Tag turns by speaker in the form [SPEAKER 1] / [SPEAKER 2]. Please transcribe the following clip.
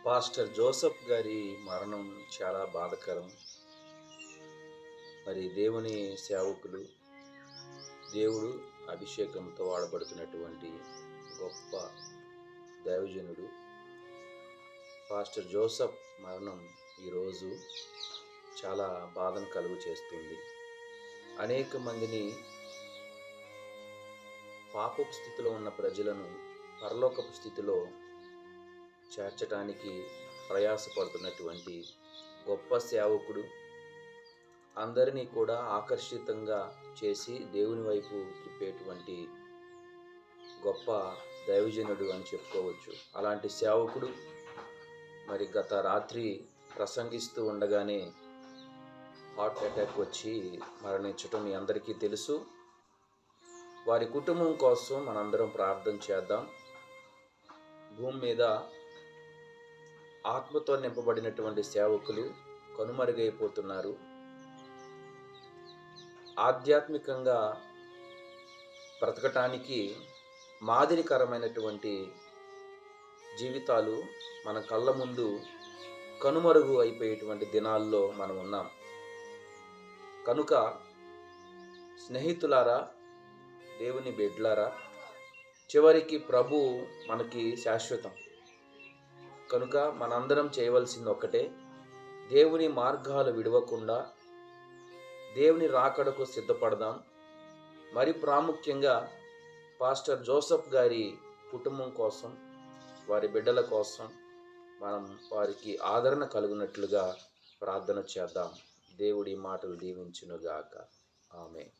[SPEAKER 1] Pastor Joseph గారి మరణం చాలా బాధాకరం. మరి దేవుని సేవకులు, దేవుడు అభిషేకంతో వాడబడుతున్నటువంటి గొప్ప దైవజనుడు పాస్టర్ జోసెఫ్ మరణం ఈరోజు చాలా బాధను కలుగు చేస్తుంది. అనేక మందిని పాపపు స్థితిలో ఉన్న ప్రజలను పరలోకపు స్థితిలో చేర్చడానికి ప్రయాసపడుతున్నటువంటి గొప్ప సేవకుడు, అందరినీ కూడా ఆకర్షితంగా చేసి దేవుని వైపు తిప్పేటువంటి గొప్ప దైవజనుడు అని చెప్పుకోవచ్చు. అలాంటి సేవకుడు మరి గత రాత్రి ప్రసంగిస్తూ ఉండగానే హార్ట్ అటాక్ వచ్చి మరణించటం మీ అందరికీ తెలుసు. వారి కుటుంబం కోసం మనందరం ప్రార్థన చేద్దాం. భూమి మీద ఆత్మతో నింపబడినటువంటి సేవకులు కనుమరుగైపోతున్నారు. ఆధ్యాత్మికంగా బ్రతకటానికి మాదిరికరమైనటువంటి జీవితాలు మన కళ్ళ ముందు కనుమరుగు అయిపోయేటువంటి దినాల్లో మనం ఉన్నాం. కనుక స్నేహితులారా, దేవుని బిడ్డలారా, చివరికి ప్రభు మనకి శాశ్వతం. కనుక మనందరం చేయవలసింది ఒక్కటే, దేవుని మార్గాలు విడవకుండా దేవుని రాకడకు సిద్ధపడదాం. మరి ప్రాముఖ్యంగా పాస్టర్ జోసెఫ్ గారి కుటుంబం కోసం, వారి బిడ్డల కోసం మనం వారికి ఆదరణ కలుగునట్లుగా ప్రార్థన చేద్దాం. దేవుడి మాటలు దీవించునుగాక. ఆమేన్.